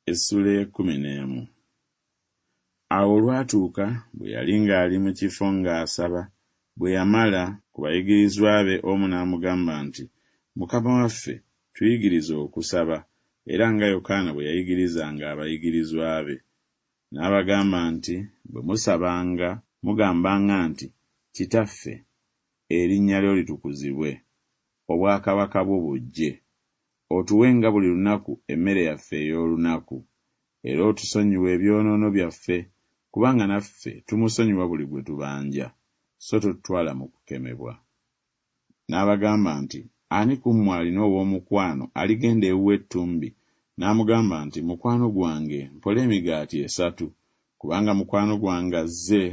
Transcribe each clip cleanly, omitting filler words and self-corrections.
Essula 11. Awo olwatuuka bwe yali ng'ali mu kifo ng'asaba, bwe yamala ku bayigirizwa be omu n'amugamba nti, Mukama waffe, tuyigirize okusaba, era nga Yokaana bwe yayigirizanga abayigirizwa be. N'abagamba nti, bwe musabanga mugambanga nti, Kitaffe, erinnya lyo litukuzibwe, obwakabaka bwo bujje, otuwenga buli lunaku emmere yaffe ey'olunaku, era otusonyiwe ebyonoono byaffe, kubanga naffe tumusonyiwa buli gwe tubanja, so totutwala mu kukemebwa. N'abagamba nti, ani ku mmwe alina ow'omukwano aligenda ewuwa ettumbi, n'amugamba nti, mukwano gwange mpola emigaati 3, kubanga mukwano gwange azze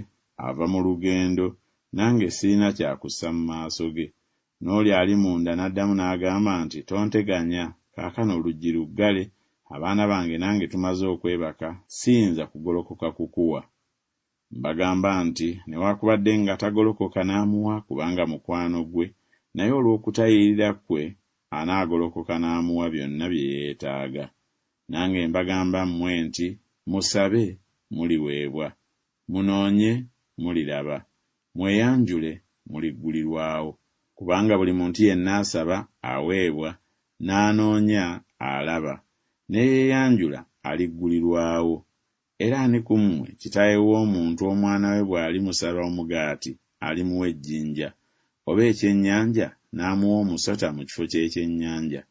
ava mu lugendo, nange sirina kyakussa mu maaso ge. N'oli ali munda n'addamu n'agamba nti, tonteganya, kaakano oluggi luggale, abaana bange nange tumaze okwebaka, siyinza kugolokoka kukuwa. Mbagamba nti, newaakubadde nga tagolokoka n'amuwa kubanga mukwano gwe, naye olw'okutayirira kwe anaagolokoka n'amuwa byonna bye yeetaaga. Nange mbagamba mmwe nti, musabe muliweebwa, munoonye muliraba, mweyanjule muliggulirwawo, kubanga buli muntu yenna asaba aweebwa, n'anoonya alaba, ne yeeyanjula aliggulirwawo. Era ani ku mmwe kitaawe w'omuntu omwana we bw'alimusaba omugaati alimuwa ejjinja, oba ekyennyanja n'amuwa omusota mu kifo ky'ekyennyanja,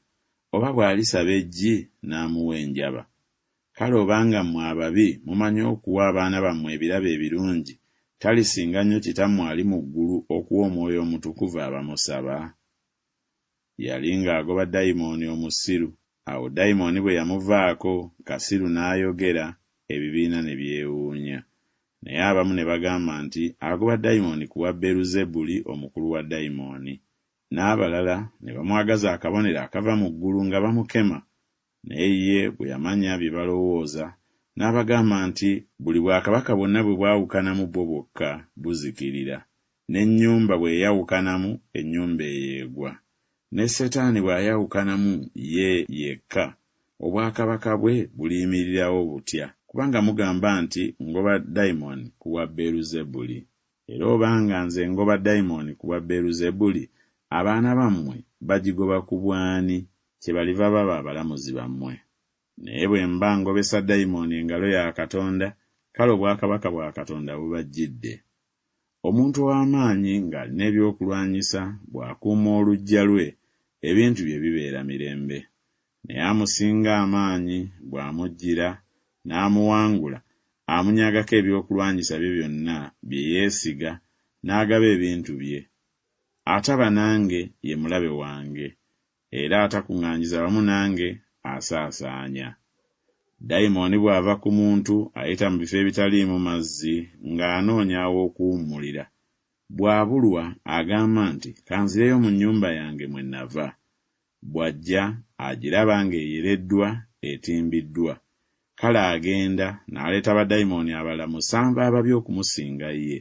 oba bw'alisaba eggi n'amuwa enjaba? Kale obanga mmwe ababi mumanyi okuwa abaana bammwe ebirabo ebirungi, talisinga nnyo Kitammwe ali mu ggulu okuwa Omwoyo Omutukuvu abamusaba? Yali ng'agoba dayimooni omusiru. Awo dayimooni bwe yamuvaako, kasiru n'ayogera, ebibiina ne byewuunya. Naye abamu ne bagamba nti agoba dayimooni ku bwa Beeruzebuli, omukulu wa dayimooni. N'abalala ne bamwagaza akabonero akava mu ggulu nga bamukema. Naye ye bwe yamanya bye balowooza, n'abagamba nti buli bwakabaka bwonna bwe bwawukanamu bwo bwokka buzikirira, n'ennyumba bwe yawukanamu ennyumba eyeegwa, ne Setaani bw'ayawukanamu ye yekka, obwakabaka bwe buliyimirirawo butya, kubanga mugamba nti ngoba dayimooni ku bwa Beeruzebuli. Era obanga nze ngoba dayimooni ku bwa Beeruzebuli, abaana bammwe bagigoba ku bwani? Kye baliva baba abalamuzi bammwe. Naye bwe mba ngobesa dayimooni engalo ya Katonda, kale obwakabaka bwa Katonda bubajjidde. Omuntu ow'amaanyi ng'alina ebyokulwanyisa bw'akuuma oluggya lwe, ebintu bye bibeera mirembe. Naye amusinga amaanyi bw'amujjira n'amuwangula, amunyagako ebyokulwanyisa bye byonna bye yeesiga, n'agaba ebintu bye. Ataba nange ye mulabe wange, era atakuŋŋaanyiza wamu nange asaasaanya. Dayimooni bw'ava ku muntu ayita mu bifo ebitaliimu mazzi ng'anoonya aw'okuwummulira. Bw'abulwa agamba nti, kanzireyo mu nnyumba yange mwe nava. Bw'ajja agiraba ng'eyereddwa, etimbiddwa. Kale agenda n'aleeta badayimooni abalala 7 ababi okumusinga ye,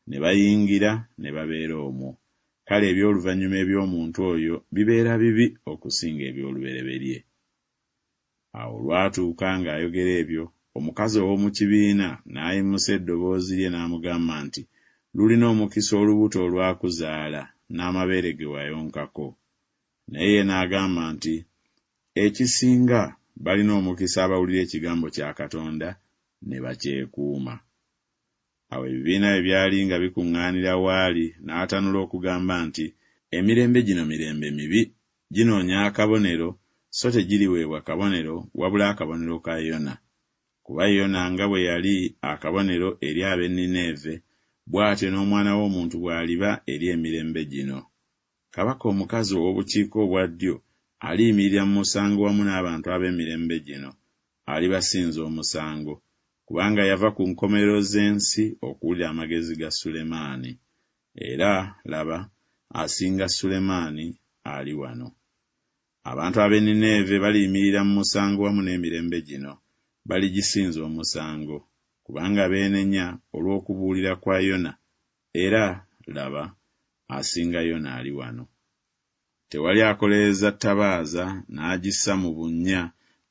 ne bayingira ne babeera omwo. Kale eby'oluvannyuma eby'omuntu oyo bibeera bibi okusinga eby'olubereberye. Awo lwatuuka ng'ayogera ebyo, omukazi ow'omu kibiina n'ayimusa eddoboozi lye n'amugamba nti, lulina omukisa olubuto olwakuzaala n'amabeere ge wayonkako. Naye ye n'agamba nti, ekisinga balina omukisa abawulira ekigambo kya Katonda ne bakyekuuma. Awo ebibiina bwe byali nga bikuŋŋaanira waali, n'atanula okugamba nti, emirembe gino mirembe mibi, ginoonya akabonero, so tegiriweebwa kabonero wabula akabonero ka Yona. Kuba Yona nga bwe yali akabonero eri ab'e Nineeve, bw'atyo n'Omwana w'Omuntu bw'aliba eri emirembe gino. Kabaka omukazi ow'obukiika obwa ddyo aliyimirira mu musango wamu n'abantu ab'emirembe gino, alibasinza omusango, kubanga yava ku nkomerero z'ensi okuwulira amagezi ga Sulemaani. Era laba, asinga Sulemaani ali wano. Abantu ab'e Nineeve baliyimirira mu musango wamu n'emirembe gino, baligisinza omusango, kubanga beenenya olw'okubuulira kwa Yona, era laba, asinga Yona ali wano. Tewali akoleeza ttabaaza n'agissa mu bunnya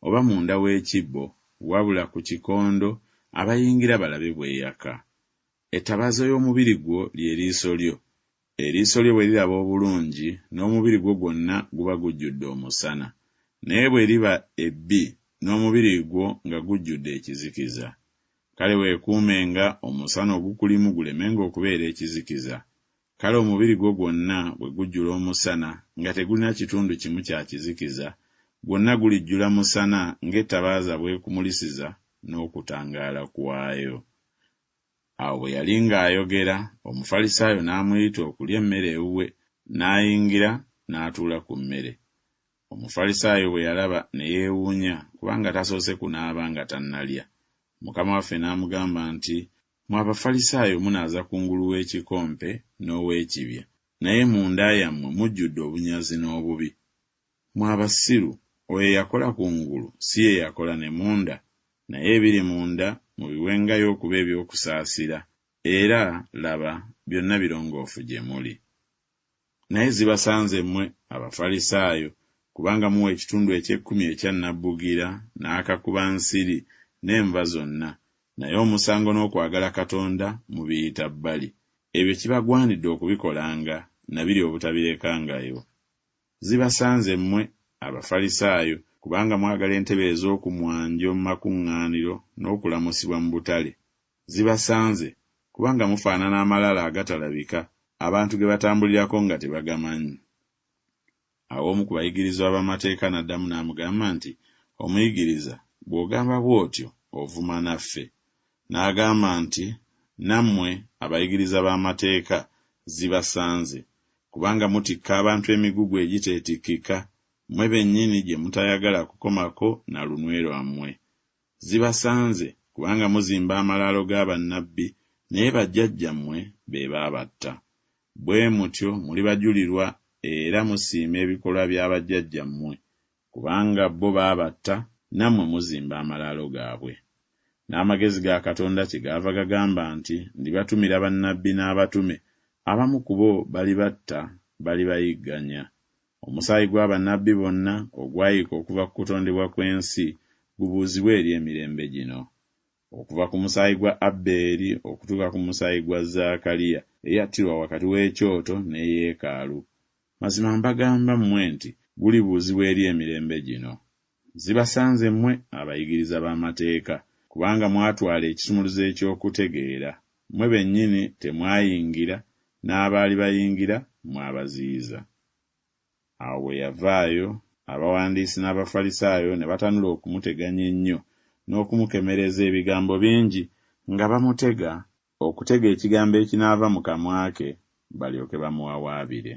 oba munda w'ekibbo wabula ku kikondo abayingira balabe bweyaka. Ettabaaza y'omubiri gwo ly'eriiso lyo. Eriiso lyo bwe liraba obulungi n'omubiri gwo gwonna guba gujjudde omusana. Naye bwe liba ebbi n'omubiri gwo nga gujjudde ekizikiza. Kale weekuumenga omusana ogukulimu gulemenga okubeera ekizikiza. Kale omubiri gwo gwonna bwe gujjula omusana nga tegulina kitundu kimu kya kizikiza, gwonna gulijjula musana ng'ettabaaza bw'ekumulisiza n'okutangaala kwayo. Awo bwe yali ng'ayogera, Omufalisaayo n'amuyita okulya emmere ewuwe, n'ayingira n'atuula ku mmere. Omufalisaayo bwe yalaba ne yeewuunya kubanga tasoose kunaaba nga tannalya. Mukama waffe n'amugamba nti, "Mmwe Abafalisaayo munaaza kungulu w'ekikompe n'ow'ekibya, naye munda yammwe mujjudde obunyazi n'obubi. Mmwe abasiru, oyo eyakola kungulu si ye yakola ne munda, naye ebiri munda mubiwengayo okuba eby'okusaasira, era laba byonna birongoofu gye muli. Naye zibasanze mmwe Abafalisaayo, kubanga muwa ekitundu eky'ekkumi ekya nnabbugira n'akakuba nsiri n'enva zonna, naye omusango n'okwagala Katonda mubiyita bbali. Ebyo kibagwanidde okubikolanga, nabiri obutabirekangayo. Zibasanze mmwe Abafalisaayo, kubanga mwagala entebe ez'oku mwanjo mu makuŋŋaaniro n'okulamusibwa mu butale. Zibasanze, kubanga mufaanana amalala agatalabika, abantu ge batambulirako nga tebagamanyi." Awo omu ku bayigirizwa b'amateeka n'addamu n'amugamba nti, "Omuyigiriza, bw'ogamba bw'otyo ovuma naffe." N'agamba nti, "Nammwe abayigiriza b'amateeka zibasanze, kubanga mutikka abantu emigugu egiteetikkika, mmwe bennyini gye mutayagala kukomako na lunwe lwammwe. Zibasanze, kubanga muzimba amalaalo g'abannabbi, naye bajjajjammwe be baabatta. Bwe mutyo muli bajulirwa era musiima ebikolwa bya bajjajjammwe, kubanga bo baabatta, nammwe muzimba amalaalo gaabwe. N'amagezi ga Katonda kyegaava gagamba nti, ndibatumira bannabbi n'abatume, abamu ku bo balibatta, balibayigganya. Omusaayi gw'abannabbi bonna ogwayiika okuva ku kutondebwa kw'ensi gubuuzibwe eri emirembe gino, okuva ku musaayi gwa Abbeeri okutuuka ku musaayi gwa Zaakaliya eyattirwa wakati w'ekyoto ne yeekaalu. Mazima mbagamba mmwe nti gulibuuzibwa eri emirembe gino. Zibasanze mmwe abayigiriza b'amateeka, kubanga mwatwala ekisumuluzo eky'okutegeera. Mmwe bennyini temwayingira, n'abaali bayingira mwabaziyiza." Awo bwe yavaayo, abawandiisi n'Abafalisaayo ne batanula okumuteganya ennyo n'okumukemereza ebigambo bingi, nga bamutega okutega ekigambo ekinaava mu kamwa ke balyoke bamuwawaabire.